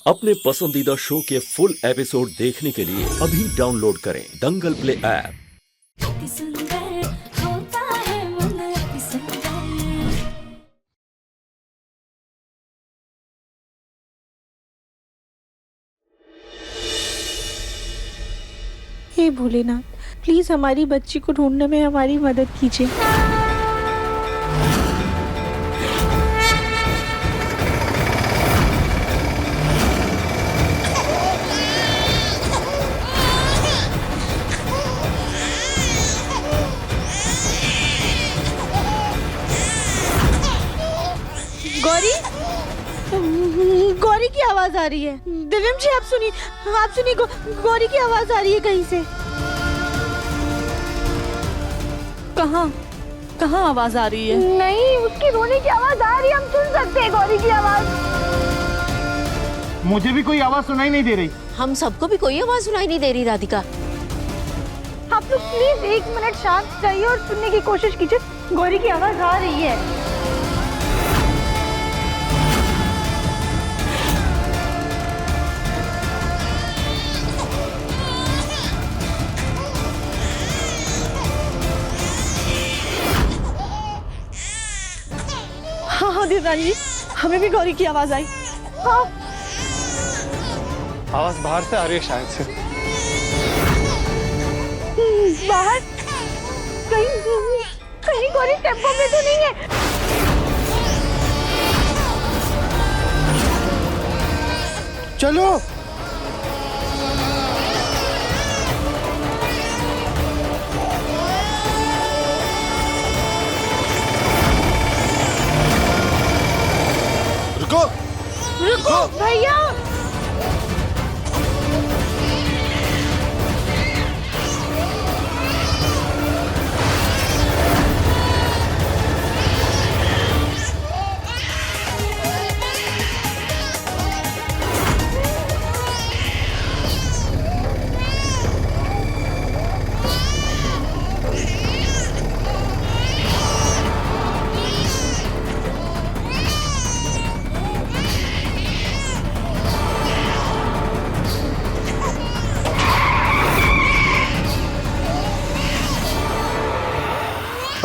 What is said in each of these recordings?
अपने पसंदीदा शो के फुल एपिसोड देखने के लिए अभी डाउनलोड करें दंगल प्ले ऐप। हे भोलेनाथ, प्लीज हमारी बच्ची को ढूंढने में हमारी मदद कीजिए। गौरी, गौरी की आवाज आ रही है। दिव्यम जी आप सुनिए, गौरी की आवाज आ रही है कहीं से। कहाँ आवाज आ रही है? नहीं, उसकी रोने की आवाज आ रही है, हम सुन सकते हैं गौरी की आवाज। मुझे भी कोई आवाज सुनाई नहीं दे रही। हम सबको भी कोई आवाज सुनाई नहीं दे रही राधिका। आप लोग प्लीज 1 मिनट शांत जाइए और सुनने की कोशिश कीजिए। गौरी की आवाज आ रही है। हाँ देवरानी जी, हमें भी गौरी की आवाज आई। हाँ, आवाज बाहर से आ रही है शायद से। बाहर कहीं गौरी टेम्पो में तो नहीं है। चलो रुको भैया।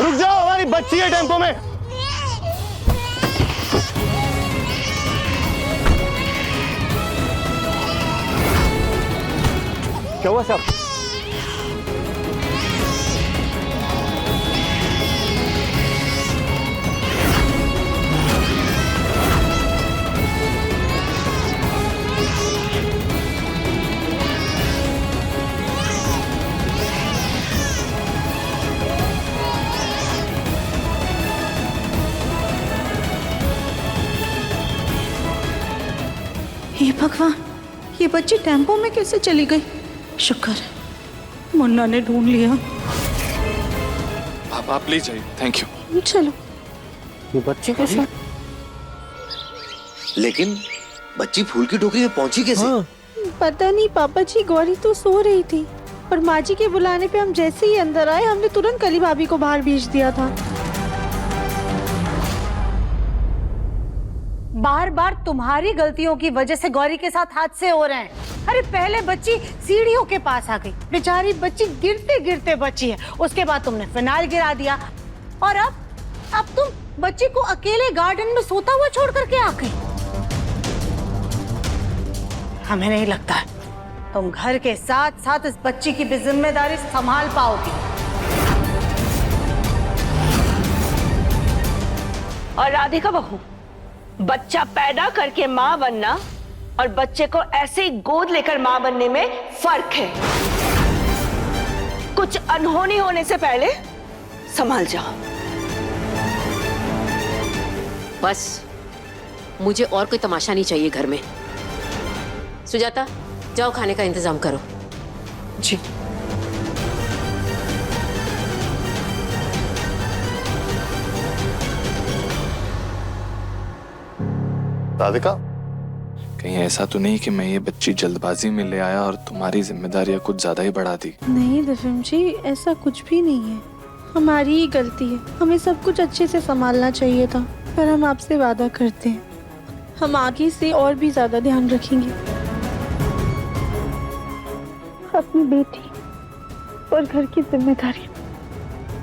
रुक जाओ, हमारी बच्ची है टेम्पो में। क्या हुआ साहब? हे भगवान, ये बच्ची टेम्पो में कैसे चली गई? शुक्र है मुन्ना ने ढूंढ लिया। आप ले जाइए, थैंक यू। चलो। ये बच्ची कैसे? लेकिन बच्ची फूल की टोकरी में पहुंची कैसे? हाँ। पता नहीं पापा जी, गौरी तो सो रही थी और माँ जी के बुलाने पे हम जैसे ही अंदर आए, हमने तुरंत कली भाभी को बाहर भेज दिया था। बार बार तुम्हारी गलतियों की वजह से गौरी के साथ हादसे हो रहे हैं। अरे पहले बच्ची सीढ़ियों के पास आ गई, बेचारी बच्ची गिरते गिरते बची है। उसके बाद तुमने फिनाइल गिरा दिया और अब तुम बच्ची को अकेले गार्डन में सोता हुआ छोड़ करके आ गई। हमें नहीं लगता तुम घर के साथ साथ इस बच्ची की भी जिम्मेदारी संभाल पाओगी। और राधिका बहू, बच्चा पैदा करके माँ बनना और बच्चे को ऐसे ही गोद लेकर माँ बनने में फर्क है। कुछ अनहोनी होने से पहले संभल जाओ। बस मुझे और कोई तमाशा नहीं चाहिए घर में। सुजाता, जाओ खाने का इंतजाम करो। जी। राधिका, कहीं ऐसा तो नहीं कि मैं ये बच्ची जल्दबाजी में ले आया और तुम्हारी जिम्मेदारियां कुछ ज्यादा ही बढ़ा दी? नहीं दिव्यम जी, ऐसा कुछ भी नहीं है। हमारी ही गलती है, हमें सब कुछ अच्छे से संभालना चाहिए था। पर हम आपसे वादा करते हैं, हम आगे से और भी ज्यादा ध्यान रखेंगे। अपनी बेटी और घर की जिम्मेदारी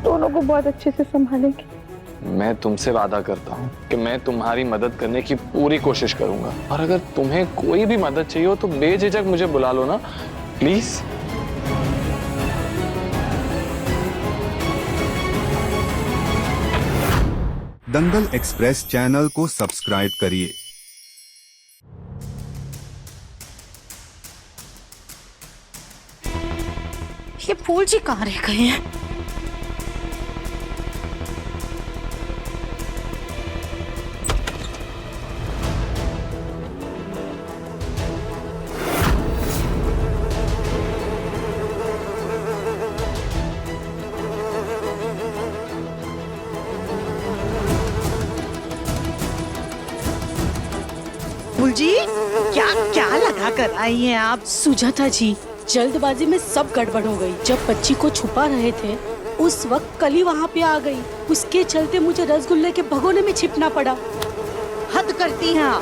दोनों को बहुत अच्छे से संभालेंगे। मैं तुमसे वादा करता हूँ कि मैं तुम्हारी मदद करने की पूरी कोशिश करूंगा, और अगर तुम्हें कोई भी मदद चाहिए हो तो बेझिझक मुझे बुला लो ना, प्लीज। दंगल एक्सप्रेस चैनल को सब्सक्राइब करिए। ये फूल जी कहाँ रह गए हैं? फूल जी, क्या क्या लगा कर आई हैं आप? सुजाता जी, जल्दबाजी में सब गड़बड़ हो गई। जब बच्ची को छुपा रहे थे उस वक्त कली वहाँ पे आ गई, उसके चलते मुझे रसगुल्ले के भगोने में छिपना पड़ा। हद करती हैं आप।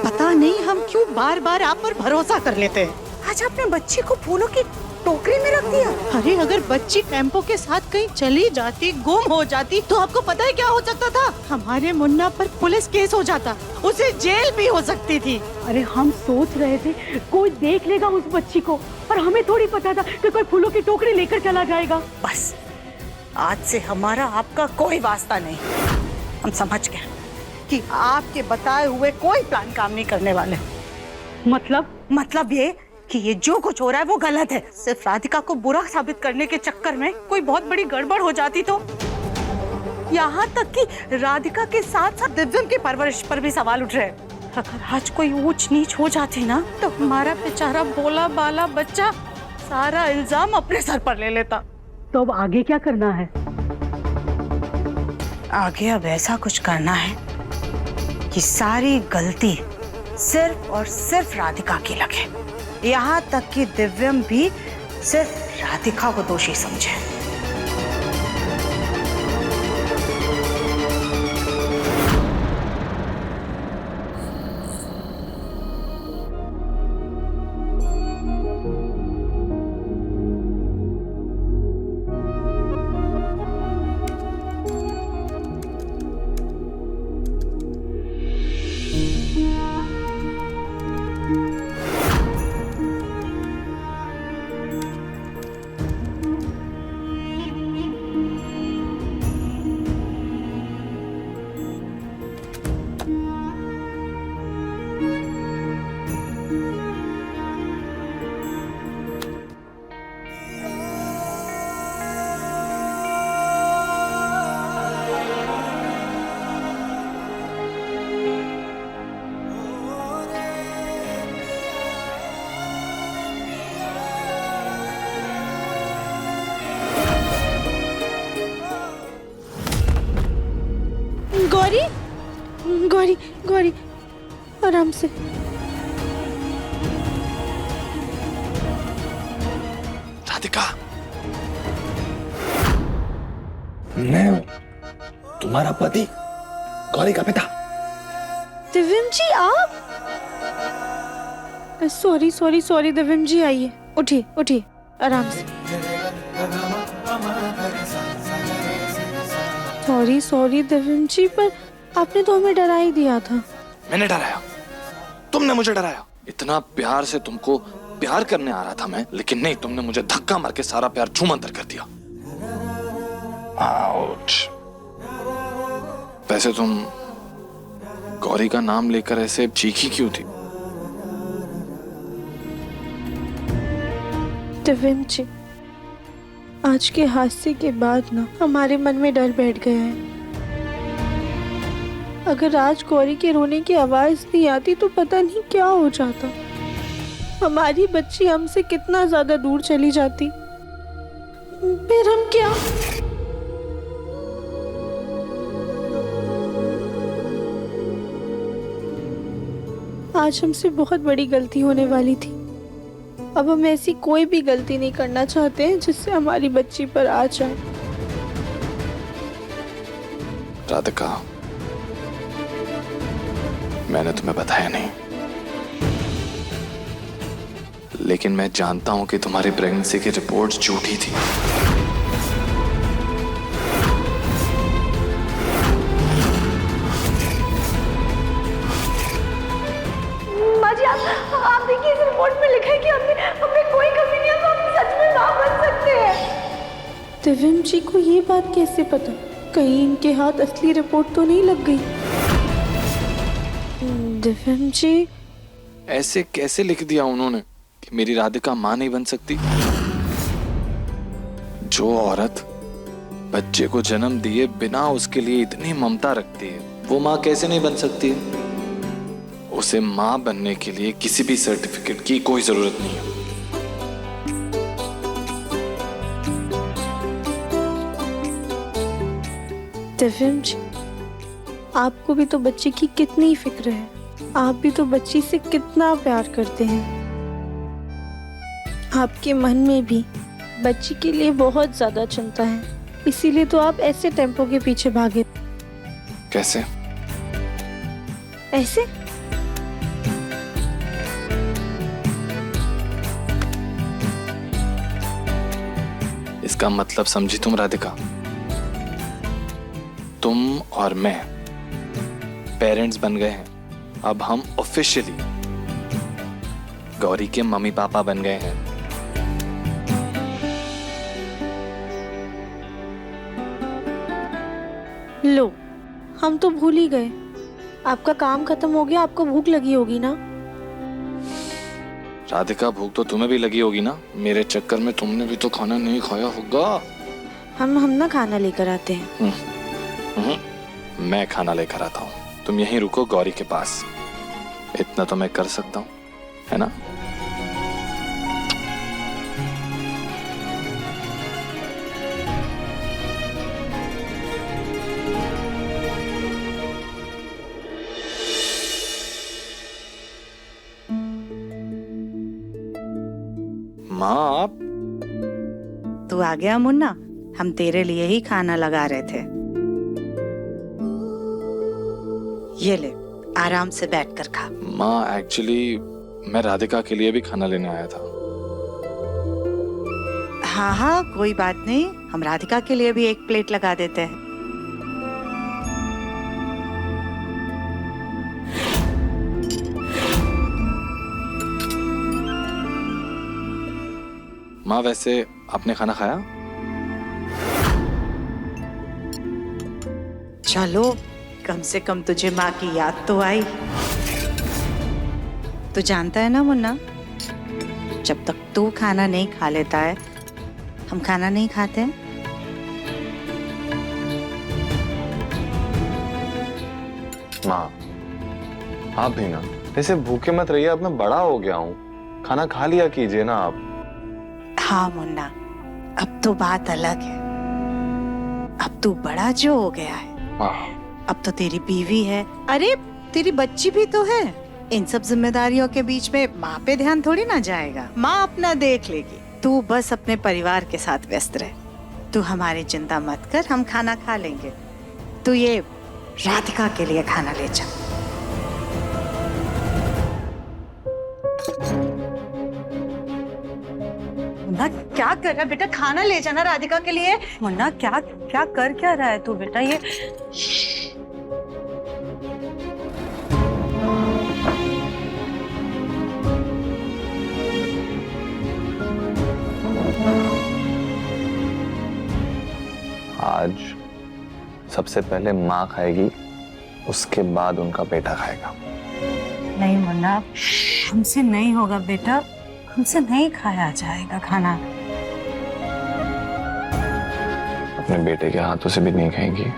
पता नहीं हम क्यों बार बार आप पर भरोसा कर लेते हैं। आज आपने बच्ची को फूलों की टोकरी में रख दिया। अरे अगर बच्ची टेम्पो के साथ कहीं चली जाती, गुम हो जाती, तो आपको पता है क्या हो सकता था? हमारे मुन्ना पर पुलिस केस हो जाता, उसे जेल भी हो सकती थी। अरे हम सोच रहे थे कोई देख लेगा उस बच्ची को, पर हमें थोड़ी पता था कि कोई फूलों की टोकरी लेकर चला जाएगा। बस आज से हमारा आपका कोई वास्ता नहीं। हम समझ गए कि आपके बताए हुए कोई प्लान काम नहीं करने वाले। मतलब ये कि ये जो कुछ हो रहा है वो गलत है। सिर्फ राधिका को बुरा साबित करने के चक्कर में कोई बहुत बड़ी गड़बड़ हो जाती तो यहाँ तक कि राधिका के साथ साथ दिव्यम की परवरिश पर भी सवाल उठ रहे हैं। अगर आज कोई ऊंच नीच हो जाती ना, तो हमारा बेचारा भोला बाला बच्चा सारा इल्जाम अपने सर पर ले लेता। तो अब आगे क्या करना है? आगे अब ऐसा कुछ करना है कि सारी गलती सिर्फ और सिर्फ राधिका की लगे, यहाँ तक कि दिव्यम भी सिर्फ राधिका को दोषी समझे। गौरी, गौरी, गौरी, आराम से। राधिका, मैं तुम्हारा पति, गौरी का पिता। दिव्यम जी आप? सॉरी सॉरी सॉरी दिव्यम जी, आइए, उठिए उठिए, आराम से। सॉरी सॉरी दिव्यम जी, पर आपने तो हमें डरा ही दिया था। मैंने डराया? तुमने मुझे डराया? इतना प्यार से तुमको प्यार करने आ रहा था मैं, लेकिन नहीं, तुमने मुझे धक्का मार के सारा प्यार छूमंतर कर दिया। आउच। वैसे तुम गौरी का नाम लेकर ऐसे चीखी क्यों थी? दिव्यम जी, आज के हादसे के बाद ना हमारे मन में डर बैठ गया है। अगर आज गौरी के रोने की आवाज नहीं आती तो पता नहीं क्या हो जाता। हमारी बच्ची हमसे कितना ज्यादा दूर चली जाती, फिर हम क्या? आज हमसे बहुत बड़ी गलती होने वाली थी। अब हम ऐसी कोई भी गलती नहीं करना चाहते हैं जिससे हमारी बच्ची पर आ जाए। राधिका, मैंने तुम्हें बताया नहीं, लेकिन मैं जानता हूं कि तुम्हारी प्रेगनेंसी की रिपोर्ट झूठी थी। माँ जी, आप देखिए, इस रिपोर्ट में लिखा है कि हमने कोई कमी नहीं है, तो हम सच में माँ बन सकते हैं। दिव्यम जी को ये बात कैसे पता? कहीं इनके हाथ असली रिपोर्ट तो नहीं लग गई? दिव्यम जी, ऐसे कैसे लिख दिया उन्होंने कि मेरी राधिका मां नहीं बन सकती? जो औरत बच्चे को जन्म दिए बिना उसके लिए इतनी ममता रखती है, वो मां कैसे नहीं बन सकती? उसे मां बनने के लिए किसी भी सर्टिफिकेट की कोई जरूरत नहीं है। दिव्यम जी, आपको भी तो बच्चे की कितनी फिक्र है। आप भी तो बच्ची से कितना प्यार करते हैं। आपके मन में भी बच्ची के लिए बहुत ज्यादा चिंता है, इसीलिए तो आप ऐसे टेम्पो के पीछे भागे। कैसे? ऐसे? इसका मतलब समझी तुम राधिका? तुम और मैं पेरेंट्स बन गए हैं। अब हम ऑफिशियली गौरी के मम्मी पापा बन गए हैं। लो, हम तो भूल ही गए। आपका काम खत्म हो गया, आपको भूख लगी होगी ना? राधिका, भूख तो तुम्हें भी लगी होगी ना? मेरे चक्कर में तुमने भी तो खाना नहीं खाया होगा। हम ना खाना लेकर आते हैं। मैं खाना लेकर आता हूँ, तुम यहीं रुको गौरी के पास। इतना तो मैं कर सकता हूँ, है ना? माँ, आप? तू आ गया मुन्ना? हम तेरे लिए ही खाना लगा रहे थे। ये ले, आराम से बैठकर खा। माँ, एक्चुअली मैं राधिका के लिए भी खाना लेने आया था। हाँ हाँ, कोई बात नहीं, हम राधिका के लिए भी एक प्लेट लगा देते हैं। माँ, वैसे आपने खाना खाया? चलो, कम से कम तुझे माँ की याद तो आई। तू जानता है ना मुन्ना, जब तक तू खाना नहीं खा लेता है, हम खाना नहीं खाते हैं। माँ, आप भी ना ऐसे भूखे मत रहिए। अब मैं बड़ा हो गया हूँ, खाना खा लिया कीजिए ना आप। हाँ मुन्ना, अब तो बात अलग है। अब तू बड़ा जो हो गया है। अब तो तेरी बीवी है, अरे तेरी बच्ची भी तो है। इन सब जिम्मेदारियों के बीच में माँ पे ध्यान थोड़ी ना जाएगा। माँ अपना देख लेगी, तू बस अपने परिवार के साथ व्यस्त रह। तू हमारी चिंता मत कर, हम खाना खा लेंगे। तू ये राधिका के लिए खाना ले जा। मुन्ना, क्या कर रहा है बेटा? खाना ले जाना राधिका के लिए। मुन्ना, क्या क्या कर क्या रहा है तू बेटा? ये आज सबसे पहले माँ खाएगी, उसके बाद उनका बेटा खाएगा। नहीं मुन्ना, हमसे नहीं होगा बेटा, हमसे नहीं खाया जाएगा खाना। अपने बेटे के हाथों से भी नहीं खाएंगी।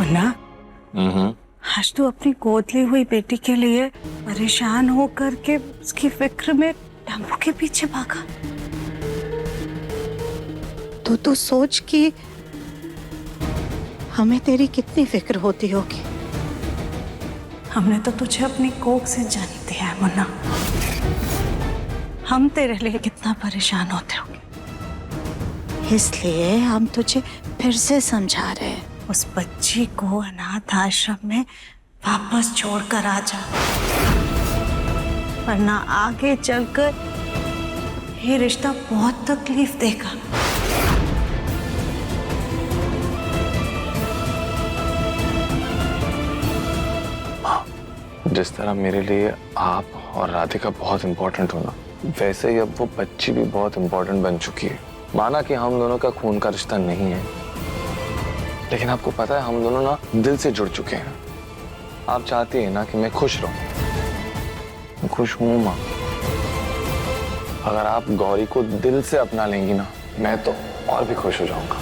मुन्ना, आज तू अपनी गोद ली हुई बेटी के लिए परेशान हो करके उसकी फिक्र में टेम्पो के पीछे भागा। तो तू सोच कि हमें तेरी कितनी फिक्र होती होगी। हमने तो तुझे अपनी कोख से जन्म दिया है मुन्ना। हम तेरे लिए कितना परेशान होते होंगे, इसलिए हम तुझे फिर से समझा रहे हैं, उस बच्ची को अनाथ आश्रम में वापस छोड़कर आ जा, वरना आगे चलकर ये रिश्ता बहुत तकलीफ देगा। जिस तरह मेरे लिए आप और राधिका बहुत इम्पोर्टेंट हो ना, वैसे ही अब वो बच्ची भी बहुत इम्पोर्टेंट बन चुकी है। माना कि हम दोनों का खून का रिश्ता नहीं है, लेकिन आपको पता है हम दोनों ना दिल से जुड़ चुके हैं। आप चाहती हैं ना कि मैं खुश रहूं। मैं खुश हूं माँ। अगर आप गौरी को दिल से अपना लेंगी ना, मैं तो और भी खुश हो जाऊंगा।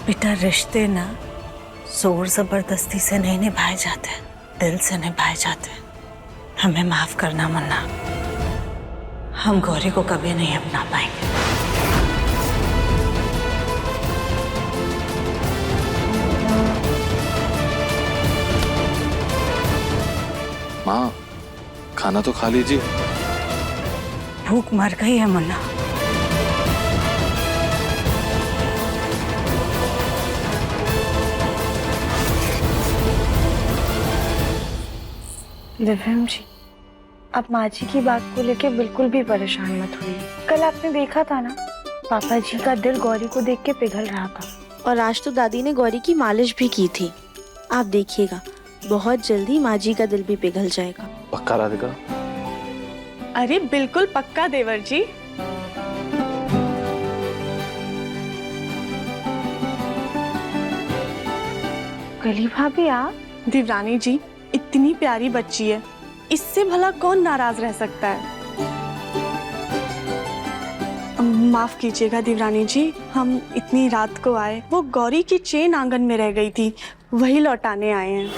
बेटा, रिश्ते ना जोर जबरदस्ती से नहीं निभाए जाते, दिल से निभाए जाते। हमें माफ करना मुन्ना, हम गौरी को कभी नहीं अपना पाएंगे। माँ, खाना तो खा लीजिए। भूख मर गई है मुन्ना। दिव्यम जी, आप माँ जी की बात को लेके बिल्कुल भी परेशान मत होइए। कल आपने देखा था ना, पापा जी का दिल गौरी को देख के पिघल रहा था। और आज तो दादी ने गौरी की मालिश भी की थी। आप देखिएगा, बहुत जल्दी माँ जी का दिल भी पिघल जाएगा। पक्का राधिका? अरे बिल्कुल पक्का देवर जी। कली भाभी, आप? दिवरानी जी, इतनी प्यारी बच्ची है, इससे भला कौन नाराज रह सकता है। माफ कीजिएगा दिवरानी जी, हम इतनी रात को आए। वो गौरी की चेन आंगन में रह गई थी, वही लौटाने आए हैं।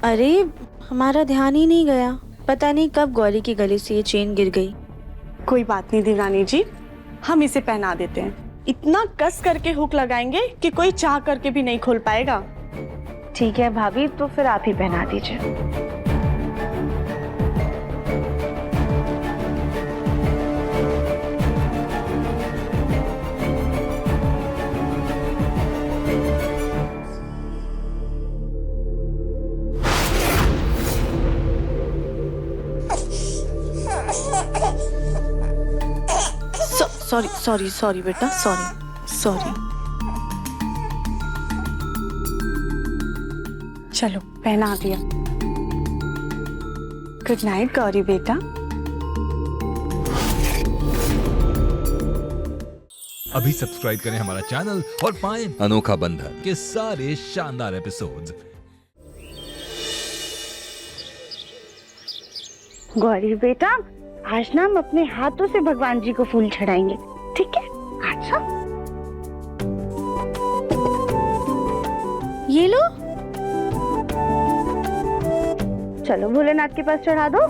अरे हमारा ध्यान ही नहीं गया, पता नहीं कब गौरी की गले से ये चेन गिर गई। कोई बात नहीं दिवरानी जी, हम इसे पहना देते हैं। इतना कस करके हुक लगाएंगे कि कोई चाह करके भी नहीं खोल पाएगा। ठीक है भाभी, तो फिर आप ही पहना दीजिए। सॉरी बेटा, सॉरी। चलो पहना दिया। गुड नाइट गौरी बेटा। अभी सब्सक्राइब करें हमारा चैनल और पाएं अनोखा बंधन के सारे शानदार एपिसोड्स। गौरी बेटा, आज ना हम अपने हाथों से भगवान जी को फूल चढ़ाएंगे, ठीक है? अच्छा, ये लो, चलो भोलेनाथ के पास चढ़ा दो।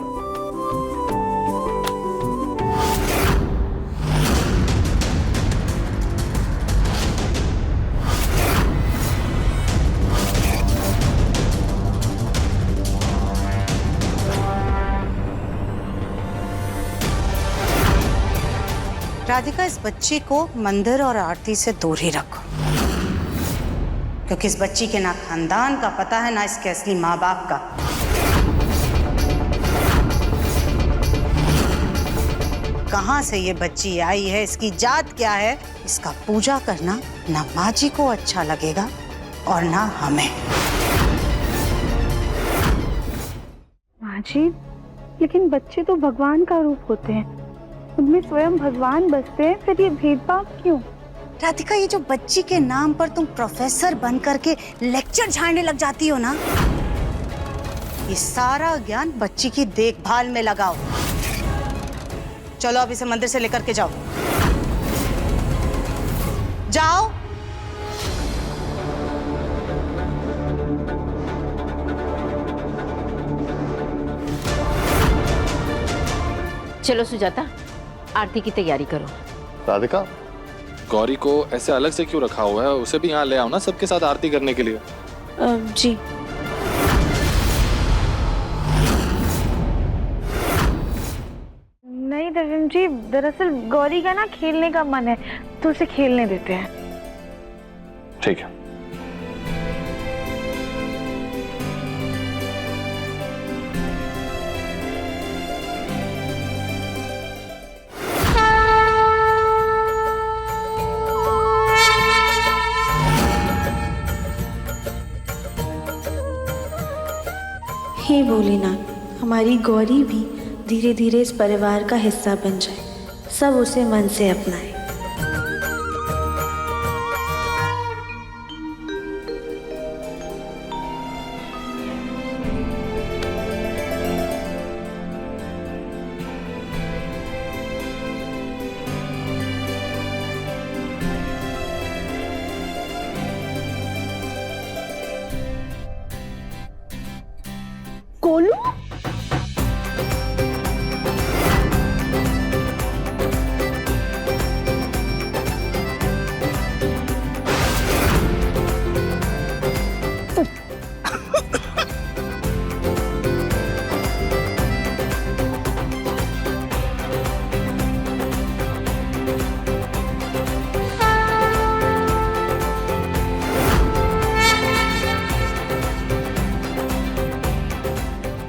राधिका, इस बच्ची को मंदिर और आरती से दूर ही रखो, क्योंकि इस बच्ची के ना खानदान का पता है, ना इसके असली माँ बाप का। कहाँ से ये बच्ची आई है, इसकी जात क्या है, इसका पूजा करना ना माँ जी को अच्छा लगेगा और ना हमें। माँ जी, लेकिन बच्चे तो भगवान का रूप होते हैं, उनमें स्वयं भगवान बसते हैं, फिर ये भेदभाव क्यों? राधिका, ये जो बच्ची के नाम पर तुम प्रोफेसर बन करके लेक्चर झाड़ने लग जाती हो ना, ये सारा ज्ञान बच्ची की देखभाल में लगाओ। चलो अब इसे मंदिर से लेकर के जाओ। जाओ। चलो सुजाता, आरती की तैयारी करो। राधिका, गौरी को ऐसे अलग से क्यों रखा हुआ है? उसे भी यहाँ ले आओ ना सबके साथ आरती करने के लिए। जी। नहीं दिव्यम जी, दरअसल गौरी का ना खेलने का मन है, तो उसे खेलने देते हैं। ठीक है। हे भोलेनाथ, हमारी गौरी भी धीरे धीरे इस परिवार का हिस्सा बन जाए, सब उसे मन से अपनाए। कोलू,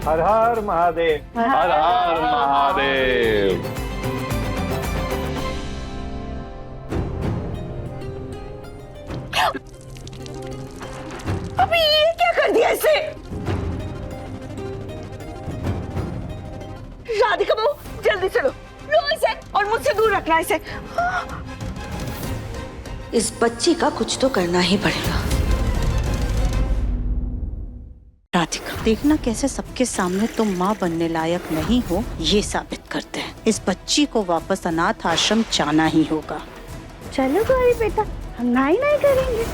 हर हर महादेव, हर हर महादेव। अभी ये क्या कर दिया इसे? राधिका बहू, जल्दी चलो, लो इसे और मुझसे दूर रखना इसे। इस बच्ची का कुछ तो करना ही पड़ेगा। राधिका, देखना कैसे सबके सामने तुम माँ बनने लायक नहीं हो, ये साबित करते हैं। इस बच्ची को वापस अनाथ आश्रम जाना ही होगा। चलो गौरी बेटा, हम नाई नाई करेंगे।